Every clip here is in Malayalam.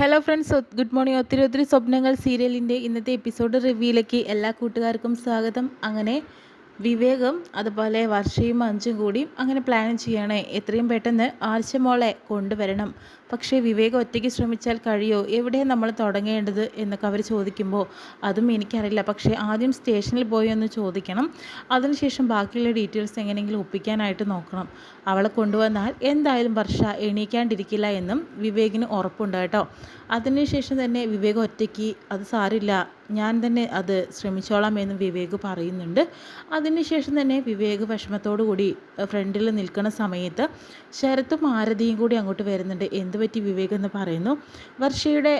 Hello friends, good morning. ഒത്തിരി സ്വപ്നങ്ങൾ സീരിയലിൻ്റെ ഇന്നത്തെ എപ്പിസോഡ് റിവ്യൂയിലേക്ക് എല്ലാ കൂട്ടുകാർക്കും സ്വാഗതം. അങ്ങനെ വിവേകും അതുപോലെ വർഷയും അഞ്ചും കൂടി അങ്ങനെ പ്ലാൻ ചെയ്യണേ, എത്രയും പെട്ടെന്ന് ആർച്ചമോളെ കൊണ്ടുവരണം. പക്ഷേ വിവേക് ഒറ്റയ്ക്ക് ശ്രമിച്ചാൽ കഴിയോ, എവിടെയാണ് നമ്മൾ തുടങ്ങേണ്ടത് എന്നൊക്കെ അവർ ചോദിക്കുമ്പോൾ അതും എനിക്കറിയില്ല, പക്ഷേ ആദ്യം സ്റ്റേഷനിൽ പോയി ഒന്ന് ചോദിക്കണം, അതിനുശേഷം ബാക്കിയുള്ള ഡീറ്റെയിൽസ് എങ്ങനെയെങ്കിലും ഒപ്പിക്കാനായിട്ട് നോക്കണം. അവളെ കൊണ്ടുവന്നാൽ എന്തായാലും വർഷ എണീക്കാണ്ടിരിക്കില്ല എന്നും വിവേകിന് ഉറപ്പുണ്ട് കേട്ടോ. അതിനുശേഷം തന്നെ വിവേക് ഒറ്റയ്ക്ക് അത് സാരില്ല, ഞാൻ തന്നെ അത് ശ്രമിച്ചോളാം എന്ന് വിവേക് പറയുന്നുണ്ട്. അതിനുശേഷം തന്നെ വിവേക് വിഷമത്തോടു കൂടി ഫ്രണ്ടിൽ നിൽക്കുന്ന സമയത്ത് ശരത്തും ആരതിയും കൂടി അങ്ങോട്ട് വരുന്നുണ്ട്. എന്ത് പറ്റി വിവേക് എന്ന് പറയുന്നു. വർഷയുടെ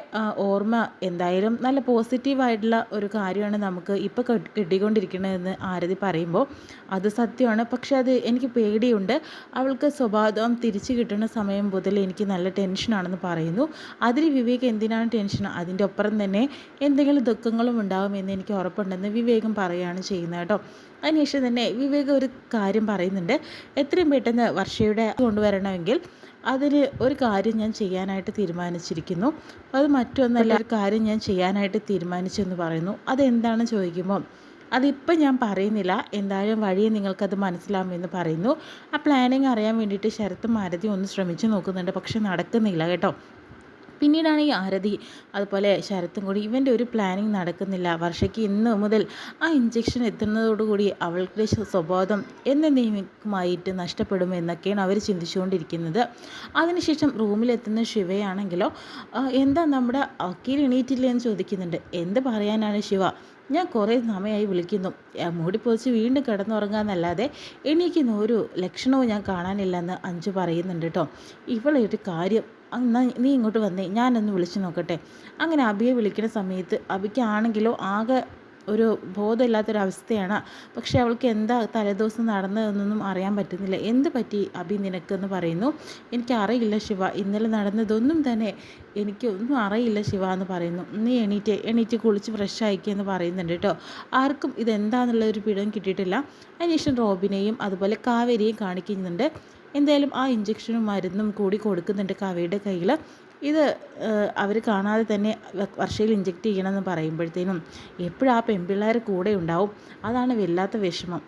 ഓർമ്മ എന്തായാലും നല്ല പോസിറ്റീവായിട്ടുള്ള ഒരു കാര്യമാണ് നമുക്ക് ഇപ്പോൾ കിട്ടിക്കൊണ്ടിരിക്കണതെന്ന് ആരതി പറയുമ്പോൾ അത് സത്യമാണ്. പക്ഷെ അത് എനിക്ക് പേടിയുണ്ട്, അവൾക്ക് സ്വഭാവം തിരിച്ചു കിട്ടുന്ന സമയം മുതൽ എനിക്ക് നല്ല ടെൻഷനാണെന്ന് പറയുന്നു. അതിന് വിവേക് എന്തിനാണ് ടെൻഷൻ, അതിൻ്റെ ഒപ്പം തന്നെ എന്തെങ്കിലും ദുഃഖങ്ങളും ഉണ്ടാകുമെന്ന് എനിക്ക് ഉറപ്പുണ്ടെന്ന് വിവേകം പറയുകയാണ് ചെയ്യുന്നത് കേട്ടോ. അതിനുശേഷം തന്നെ വിവേക് ഒരു കാര്യം പറയുന്നുണ്ട്, എത്രയും പെട്ടെന്ന് വർഷയുടെ കൊണ്ടുവരണമെങ്കിൽ അതിന് ഒരു കാര്യം ഞാൻ ചെയ്യാനായിട്ട് തീരുമാനിച്ചിരിക്കുന്നു. അത് മറ്റൊന്നല്ല, ഒരു കാര്യം ഞാൻ ചെയ്യാനായിട്ട് തീരുമാനിച്ചു എന്ന് പറയുന്നു. അതെന്താണെന്ന് ചോദിക്കുമ്പോൾ അതിപ്പം ഞാൻ പറയുന്നില്ല, എന്തായാലും വഴിയെ നിങ്ങൾക്കത് മനസ്സിലാവുമെന്ന് പറയുന്നു. ആ പ്ലാനിങ് അറിയാൻ വേണ്ടിയിട്ട് ശരത്തും ആരതി ഒന്ന് ശ്രമിച്ചു നോക്കുന്നുണ്ട്, പക്ഷെ നടക്കുന്നില്ല കേട്ടോ. പിന്നീടാണ് ഈ ആരതി അതുപോലെ ശരത്തും കൂടി ഇവൻ്റെ ഒരു പ്ലാനിങ് നടക്കുന്നില്ല, വർഷയ്ക്ക് ഇന്ന് മുതൽ ആ ഇഞ്ചക്ഷൻ എത്തുന്നതോടുകൂടി അവളുടെ സ്വബോധം എന്നേക്കുമായിട്ട് നഷ്ടപ്പെടുമെന്നൊക്കെയാണ് അവർ ചിന്തിച്ചുകൊണ്ടിരിക്കുന്നത്. അതിനുശേഷം റൂമിലെത്തുന്ന ശിവയാണെങ്കിലോ എന്താ നമ്മുടെ വക്കീൽ എണീറ്റില്ലേ എന്ന് ചോദിക്കുന്നുണ്ട്. എന്ത് പറയാനാണ് ശിവ, ഞാൻ കുറേ സമയമായി വിളിക്കുന്നു, മൂടിപ്പൊതിച്ച് വീണ്ടും കിടന്നുറങ്ങാന്നല്ലാതെ എണീക്കുന്ന ഒരു ലക്ഷണവും ഞാൻ കാണാനില്ലെന്ന് അഞ്ചു പറയുന്നുണ്ട് കേട്ടോ. ഇവളൊരു കാര്യം, എന്നാൽ നീ ഇങ്ങോട്ട് വന്നേ, ഞാനൊന്ന് വിളിച്ചു നോക്കട്ടെ. അങ്ങനെ അബിയെ വിളിക്കുന്ന സമയത്ത് അബിക്കാണെങ്കിലോ ആകെ ഒരു ബോധമില്ലാത്തൊരവസ്ഥയാണ്. പക്ഷേ അവൾക്ക് എന്താ തലേദിവസം നടന്നതെന്നൊന്നും അറിയാൻ പറ്റുന്നില്ല. എന്ത് പറ്റി അബി നിനക്കെന്ന് പറയുന്നു. എനിക്കറിയില്ല ശിവ, ഇന്നലെ നടന്നതൊന്നും തന്നെ എനിക്കൊന്നും അറിയില്ല ശിവ എന്ന് പറയുന്നു. നീ എണീറ്റ് കുളിച്ച് ഫ്രഷ് ആയിക്കെന്ന് പറയുന്നുണ്ട് കേട്ടോ. ആർക്കും ഇതെന്താണെന്നുള്ളൊരു പിഴം കിട്ടിയിട്ടില്ല. അതിനുശേഷം റോബിനെയും അതുപോലെ കാവേരിയെയും കാണിക്കുന്നുണ്ട്. എന്തായാലും ആ ഇഞ്ചക്ഷനും മരുന്നും കൂടി കൊടുക്കുന്നുണ്ട് കാവ്യയുടെ കയ്യിൽ. ഇത് അവർ കാണാതെ തന്നെ വർഷയിൽ ഇഞ്ചെക്ട് ചെയ്യണമെന്ന് പറയുമ്പോഴത്തേനും എപ്പോഴും ആ പെൺപിള്ളേർ കൂടെ ഉണ്ടാവും, അതാണ് വല്ലാത്ത വിഷമം.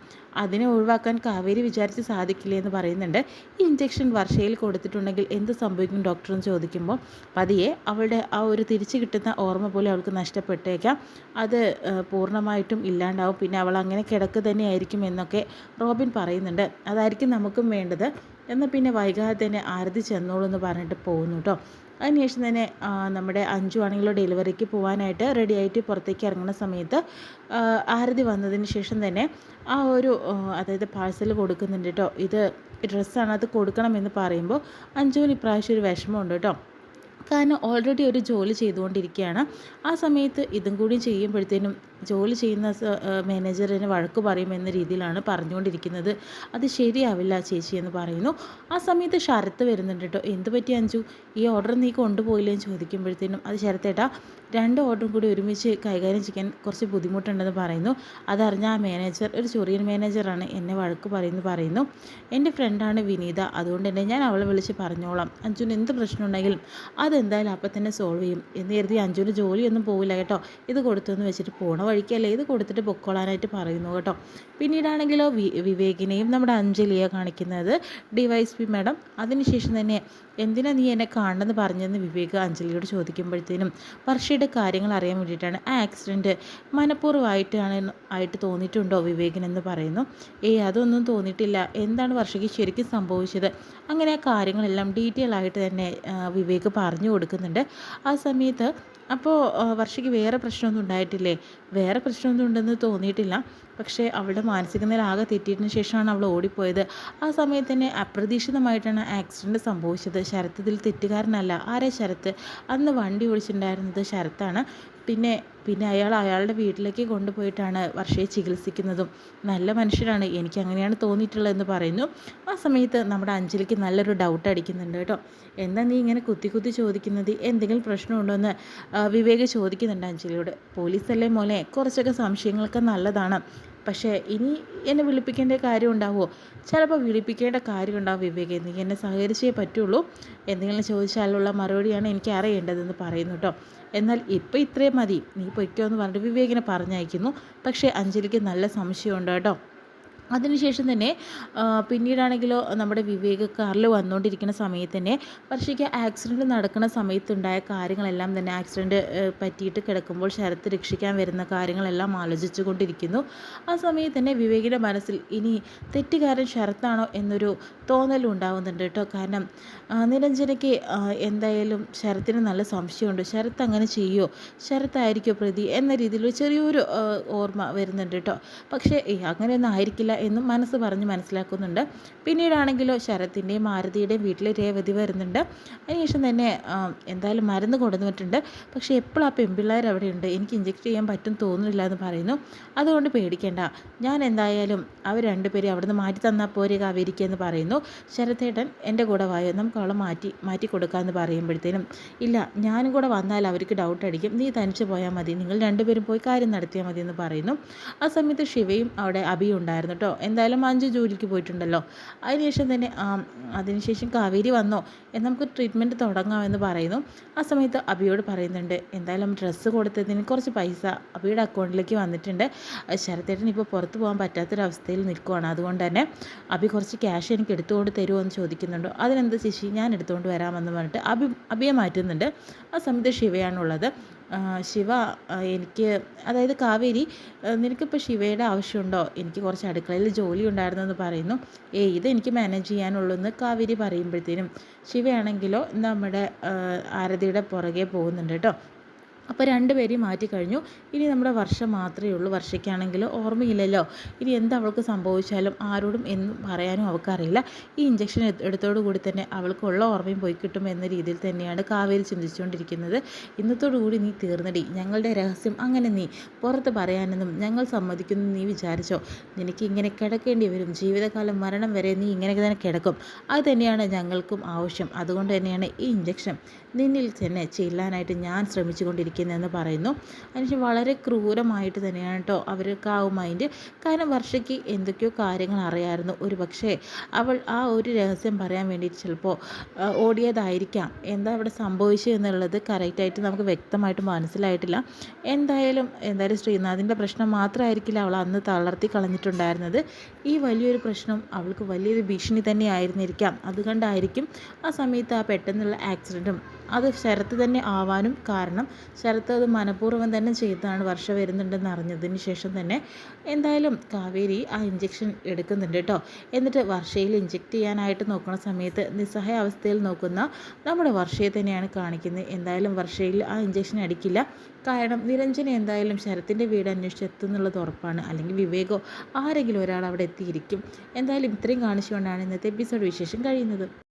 അതിനെ ഒഴിവാക്കാൻ കാവേരി വിചാരിച്ച് സാധിക്കില്ല എന്ന് പറയുന്നുണ്ട്. ഈ ഇഞ്ചക്ഷൻ വർഷയിൽ കൊടുത്തിട്ടുണ്ടെങ്കിൽ എന്ത് സംഭവിക്കും ഡോക്ടർ എന്ന് ചോദിക്കുമ്പോൾ പതിയെ അവളുടെ ആ ഒരു തിരിച്ചു കിട്ടുന്ന ഓർമ്മ പോലെ അവൾക്ക് നഷ്ടപ്പെട്ടേക്കാം, അത് പൂർണ്ണമായിട്ടും ഇല്ലാണ്ടാവും, പിന്നെ അവൾ അങ്ങനെ കിടക്ക് തന്നെയായിരിക്കും എന്നൊക്കെ റോബിൻ പറയുന്നുണ്ട്. അതായിരിക്കും നമുക്കും വേണ്ടത്, എന്നാൽ പിന്നെ വൈകാതെ തന്നെ ആരതി ചെന്നോളൂ എന്ന് പറഞ്ഞിട്ട് പോകുന്നു കേട്ടോ. അതിനുശേഷം തന്നെ നമ്മുടെ അഞ്ചു ആണെങ്കിലോ ഡെലിവറിക്ക് പോകാനായിട്ട് റെഡി ആയിട്ട് പുറത്തേക്ക് ഇറങ്ങുന്ന സമയത്ത് ആരതി വന്നതിന് ശേഷം തന്നെ ആ ഒരു അതായത് പാഴ്സൽ കൊടുക്കുന്നുണ്ട് കേട്ടോ. ഇത് ഡ്രസ്സാണ്, അത് കൊടുക്കണമെന്ന് പറയുമ്പോൾ അഞ്ചുവിന് ഇപ്രാവശ്യം ഒരു വിഷമമുണ്ട് കേട്ടോ. കാരണം ഓൾറെഡി ഒരു ജോലി ചെയ്തുകൊണ്ടിരിക്കുകയാണ്. ആ സമയത്ത് ഇതും കൂടി ചെയ്യുമ്പോഴത്തേനും ജോലി ചെയ്യുന്ന മാനേജറിന് വഴക്ക് പറയുമെന്ന രീതിയിലാണ് പറഞ്ഞുകൊണ്ടിരിക്കുന്നത്. അത് ശരിയാവില്ല ചേച്ചി എന്ന് പറയുന്നു. ആ സമയത്ത് ശരത്ത് വരുന്നുണ്ട് കേട്ടോ. എന്ത് പറ്റി അഞ്ചു, ഈ ഓർഡർ നീ കൊണ്ടുപോയില്ലേന്ന് ചോദിക്കുമ്പോഴത്തേനും അത് ശരത്തേട്ടാ, 2 ഓർഡറും കൂടി ഒരുമിച്ച് കൈകാര്യം ചെയ്യാൻ കുറച്ച് ബുദ്ധിമുട്ടുണ്ടെന്ന് പറയുന്നു. അതറിഞ്ഞ ആ മാനേജർ ഒരു ചൊറിയൻ മാനേജറാണ്, എന്നെ വഴക്ക് പറയുന്നു. എൻ്റെ ഫ്രണ്ടാണ് വിനീത, അതുകൊണ്ട് തന്നെ ഞാൻ അവളെ വിളിച്ച് പറഞ്ഞോളാം, അഞ്ജുന് എന്ത് പ്രശ്നം ഉണ്ടെങ്കിലും അതെന്തായാലും അപ്പം തന്നെ സോൾവ് ചെയ്യും എന്ന് കരുതി അഞ്ജുന് ജോലിയൊന്നും പോവില്ല കേട്ടോ. ഇത് കൊടുത്തെന്ന് വെച്ചിട്ട് പോണ വഴിക്കല്ലേ ഇത് കൊടുത്തിട്ട് പൊക്കോളാനായിട്ട് പറയുന്നു കേട്ടോ. പിന്നീടാണെങ്കിലോ വിവേകിനെയും നമ്മുടെ അഞ്ജലിയെ കാണിക്കുന്നത് DYSP മാഡം. അതിനുശേഷം തന്നെ എന്തിനാ നീ എന്നെ കാണണമെന്ന് പറഞ്ഞതെന്ന് വിവേക് അഞ്ജലിയോട് ചോദിക്കുമ്പോഴത്തേനും വർഷയുടെ കാര്യങ്ങൾ അറിയാൻ വേണ്ടിയിട്ടാണ്, ആ ആക്സിഡൻറ്റ് മനഃപൂർവ്വമായിട്ട് തോന്നിയിട്ടുണ്ടോ വിവേകിനെന്ന് പറയുന്നു. അതൊന്നും തോന്നിയിട്ടില്ല, എന്താണ് വർഷയ്ക്ക് ശരിക്കും സംഭവിച്ചത്, അങ്ങനെ ആ കാര്യങ്ങളെല്ലാം ഡീറ്റെയിൽ ആയിട്ട് തന്നെ വിവേക് പറഞ്ഞു കൊടുക്കുന്നുണ്ട്. ആ സമയത്ത് അപ്പോൾ വർഷയ്ക്ക് വേറെ പ്രശ്നമൊന്നും ഉണ്ടായിട്ടില്ലേ, വേറെ പ്രശ്നമൊന്നും ഉണ്ടെന്ന് തോന്നിയിട്ടില്ല, പക്ഷേ അവളുടെ മാനസിക നില ആകെ തെറ്റിയതിന് ശേഷമാണ് അവൾ ഓടിപ്പോയത്. ആ സമയത്ത് തന്നെ അപ്രതീക്ഷിതമായിട്ടാണ് ആക്സിഡൻറ്റ് സംഭവിച്ചത്. ശരത്ത് ഇതിൽ തെറ്റുകാരനല്ല. ആരാ ശരത്ത്? അന്ന് വണ്ടി ഓടിച്ചിട്ടുണ്ടായിരുന്നത് ശരത്താണ്. പിന്നെ അയാളുടെ വീട്ടിലേക്ക് കൊണ്ടുപോയിട്ടാണ് വർഷയെ ചികിത്സിക്കുന്നതും. നല്ല മനുഷ്യരാണ്, എനിക്ക് അങ്ങനെയാണ് തോന്നിയിട്ടുള്ളതെന്ന് പറയുന്നു. ആ സമയത്ത് നമ്മുടെ അഞ്ജലിക്ക് നല്ലൊരു ഡൗട്ട് അടിക്കുന്നുണ്ട് കേട്ടോ. എന്താ നീ ഇങ്ങനെ കുത്തി ചോദിക്കുന്നത്, എന്തെങ്കിലും പ്രശ്നമുണ്ടോ എന്ന് വിവേക് ചോദിക്കുന്നുണ്ട് അഞ്ജലിയോട്. പോലീസല്ലേ മോനെ, കുറച്ചൊക്കെ സംശയങ്ങളൊക്കെ നല്ലതാണ്, പക്ഷേ ഇനി എന്നെ വിളിപ്പിക്കേണ്ട കാര്യം ഉണ്ടാവുമോ? ചിലപ്പോൾ വിളിപ്പിക്കേണ്ട കാര്യം ഉണ്ടാവും വിവേകെ. നീ എന്നെ സഹകരിച്ചേ പറ്റുള്ളൂ. എന്തെങ്കിലും ചോദിച്ചാലുള്ള മറുപടിയാണ് എനിക്ക് അറിയേണ്ടതെന്ന് പറയുന്നു കേട്ടോ. എന്നാൽ ഇപ്പോൾ ഇത്രയും മതി, നീ പൊയ്ക്കോ എന്ന് പറഞ്ഞിട്ട് വിവേകിനെ പറഞ്ഞയക്കുന്നു. പക്ഷേ അഞ്ജലിക്ക് നല്ല സംശയമുണ്ട് കേട്ടോ. അതിനുശേഷം തന്നെ പിന്നീടാണെങ്കിലോ നമ്മുടെ വിവേക് കാറിൽ വന്നുകൊണ്ടിരിക്കുന്ന സമയത്ത് തന്നെ വർഷയ്ക്ക് ആക്സിഡൻറ്റ് നടക്കുന്ന സമയത്തുണ്ടായ കാര്യങ്ങളെല്ലാം തന്നെ ആക്സിഡൻറ്റ് പറ്റിയിട്ട് കിടക്കുമ്പോൾ ശരത്ത് രക്ഷിക്കാൻ വരുന്ന കാര്യങ്ങളെല്ലാം ആലോചിച്ചു കൊണ്ടിരിക്കുന്നു. ആ സമയത്ത് തന്നെ വിവേകിൻ്റെ മനസ്സിൽ ഇനി തെറ്റുകാരൻ ശരത്താണോ എന്നൊരു തോന്നലും ഉണ്ടാവുന്നുണ്ട് കേട്ടോ. കാരണം നിരഞ്ജനയ്ക്ക് എന്തായാലും ശരത്തിന് നല്ല സംശയമുണ്ട്. ശരത്ത് അങ്ങനെ ചെയ്യുമോ, ശരത്തായിരിക്കുമോ പ്രതി എന്ന രീതിയിൽ ചെറിയൊരു ഓർമ്മ വരുന്നുണ്ട് കേട്ടോ. പക്ഷേ അങ്ങനെയൊന്നും ആയിരിക്കില്ല എന്നും മനസ്സ് പറഞ്ഞ് മനസ്സിലാക്കുന്നുണ്ട്. പിന്നീടാണെങ്കിലോ ശരത്തിൻ്റെയും മാരുതിയുടെയും വീട്ടിൽ രേവതി വരുന്നുണ്ട്. അതിനുശേഷം തന്നെ എന്തായാലും മരുന്ന് കൊണ്ടുവന്നിട്ടുണ്ട്. പക്ഷേ എപ്പോഴും ആ പെൺപിള്ളേർ അവിടെ ഉണ്ട്, എനിക്ക് ഇഞ്ചെക്ട് ചെയ്യാൻ പറ്റും തോന്നുന്നില്ല എന്ന് പറയുന്നു. അതുകൊണ്ട് പേടിക്കേണ്ട, ഞാൻ എന്തായാലും അവർ രണ്ടുപേരും അവിടെ നിന്ന് മാറ്റി തന്നാൽ പോരെ കാവേരിക്ക് എന്ന് പറയുന്നു. ശരത്തേട്ടൻ എൻ്റെ കൂടെ വായോ, നമുക്ക് അവളെ മാറ്റി കൊടുക്കാമെന്ന് പറയുമ്പോഴത്തേനും ഇല്ല, ഞാനും കൂടെ വന്നാൽ അവർക്ക് ഡൗട്ട് അടിക്കും, നീ തനിച്ച് പോയാൽ മതി, നിങ്ങൾ രണ്ടുപേരും പോയി കാര്യം നടത്തിയാൽ മതി എന്ന് പറയുന്നു. ആ സമയത്ത് ശിവയും അവിടെ അഭിയും ഉണ്ടായിരുന്നു കേട്ടോ. എന്തായാലും അഞ്ച് ജോലിക്ക് പോയിട്ടുണ്ടല്ലോ. അതിനുശേഷം തന്നെ അതിനുശേഷം കാവേരി വന്നോ, നമുക്ക് ട്രീറ്റ്മെൻറ്റ് തുടങ്ങാമെന്ന് പറയുന്നു. ആ സമയത്ത് അഭിയോട് പറയുന്നുണ്ട്, എന്തായാലും ഡ്രസ്സ് കൊടുത്തതിന് കുറച്ച് പൈസ അഭിയുടെ അക്കൗണ്ടിലേക്ക് വന്നിട്ടുണ്ട്. ശരത്തേട്ടൻ ഇപ്പോൾ പുറത്ത് പോകാൻ പറ്റാത്തൊരവസ്ഥയിൽ നിൽക്കുവാണ്. അതുകൊണ്ട് തന്നെ അഭി കുറച്ച് ക്യാഷ് എനിക്ക് എടുത്തുകൊണ്ട് തരുമോ എന്ന് ചോദിക്കുന്നുണ്ടോ. അതിനെന്താ ചേച്ചി, ഞാൻ എടുത്തുകൊണ്ട് വരാമെന്ന് പറഞ്ഞിട്ട് അഭിയെ മാറ്റുന്നുണ്ട്. ആ സമയത്ത് ശിവയാണുള്ളത്. ശിവ, എനിക്ക് അതായത് കാവേരി, നിനക്കിപ്പോൾ ശിവയുടെ ആവശ്യമുണ്ടോ, എനിക്ക് കുറച്ച് അടുക്കളയിൽ ജോലി ഉണ്ടായിരുന്നു എന്ന് പറയുന്നു. ഇത് എനിക്ക് മാനേജ് ചെയ്യാനുള്ളൂ എന്ന് കാവേരി പറയുമ്പോഴത്തേനും ശിവയാണെങ്കിലോ നമ്മുടെ ആരതിയുടെ പുറകെ പോകുന്നുണ്ട് കേട്ടോ. അപ്പോൾ രണ്ടുപേരെയും മാറ്റിക്കഴിഞ്ഞു. ഇനി നമ്മുടെ വർഷം മാത്രമേ ഉള്ളൂ. വർഷയ്ക്കാണെങ്കിലോ ഓർമ്മയില്ലല്ലോ, ഇനി എന്ത് അവൾക്ക് സംഭവിച്ചാലും ആരോടും എന്നും പറയാനും അവൾക്കറിയില്ല. ഈ ഇഞ്ചക്ഷൻ എടുത്തോടു കൂടി തന്നെ അവൾക്കുള്ള ഓർമ്മയും പോയി കിട്ടും എന്ന രീതിയിൽ തന്നെയാണ് കാവേരി ചിന്തിച്ചുകൊണ്ടിരിക്കുന്നത്. ഇന്നത്തോടുകൂടി നീ തീർന്നടി, ഞങ്ങളുടെ രഹസ്യം അങ്ങനെ നീ പുറത്ത് പറയാനൊന്നും ഞങ്ങൾ സമ്മതിക്കുന്നു നീ വിചാരിച്ചോ? നിനക്ക് ഇങ്ങനെ കിടക്കേണ്ടി വരും, ജീവിതകാലം മരണം വരെ നീ ഇങ്ങനെ തന്നെ കിടക്കും. അത് തന്നെയാണ് ഞങ്ങൾക്കും ആവശ്യം. അതുകൊണ്ട് തന്നെയാണ് ഈ ഇഞ്ചക്ഷൻ നിന്നിൽ തന്നെ ചെല്ലാനായിട്ട് ഞാൻ ശ്രമിച്ചുകൊണ്ടിരിക്കുന്നതെന്ന് പറയുന്നു. അതിനുശേഷം വളരെ ക്രൂരമായിട്ട് തന്നെയാണ് കേട്ടോ അവർക്ക് ആ മൈൻഡ്. കാരണം വർഷയ്ക്ക് എന്തൊക്കെയോ കാര്യങ്ങൾ അറിയാമായിരുന്നു. ഒരു പക്ഷേ അവൾ ആ ഒരു രഹസ്യം പറയാൻ വേണ്ടിയിട്ട് ചിലപ്പോൾ ഓടിയതായിരിക്കാം. എന്താ അവിടെ സംഭവിച്ചത് എന്നുള്ളത് കറക്റ്റായിട്ട് നമുക്ക് വ്യക്തമായിട്ട് മനസ്സിലായിട്ടില്ല. എന്തായാലും ശ്രീനാഥിൻ്റെ പ്രശ്നം മാത്രമായിരിക്കില്ല അവൾ അന്ന് തളർത്തി കളഞ്ഞിട്ടുണ്ടായിരുന്നത്. ഈ വലിയൊരു പ്രശ്നം അവൾക്ക് വലിയൊരു ഭീഷണി തന്നെ ആയിരുന്നിരിക്കാം. അതുകൊണ്ടായിരിക്കും ആ സമയത്ത് ആ പെട്ടെന്നുള്ള ആക്സിഡൻറ്റും അത് ശരത്ത് തന്നെ ആവാനും കാരണം. ശരത്ത് അത് മനഃപൂർവ്വം തന്നെ ചെയ്തതാണ് വർഷ വരുന്നുണ്ടെന്ന് അറിഞ്ഞതിന് ശേഷം തന്നെ. എന്തായാലും കാവേരി ആ ഇഞ്ചക്ഷൻ എടുക്കുന്നുണ്ട് കേട്ടോ. എന്നിട്ട് വർഷയിൽ ഇഞ്ചെക്ട് ചെയ്യാനായിട്ട് നോക്കുന്ന സമയത്ത് നിസ്സഹായ അവസ്ഥയിൽ നോക്കുന്ന നമ്മുടെ വർഷയെ തന്നെയാണ് കാണിക്കുന്നത്. എന്തായാലും വർഷയിൽ ആ ഇഞ്ചക്ഷൻ അടിക്കില്ല. കാരണം നിരഞ്ജന എന്തായാലും ശരത്തിൻ്റെ വീട് അന്വേഷിച്ച് എത്തുന്നുള്ളത് ഉറപ്പാണ്. അല്ലെങ്കിൽ വിവേകോ ആരെങ്കിലും ഒരാൾ അവിടെ എത്തിയിരിക്കും. എന്തായാലും ഇത്രയും കാണിച്ചുകൊണ്ടാണ് ഇന്നത്തെ എപ്പിസോഡ് വിശേഷം കഴിയുന്നത്.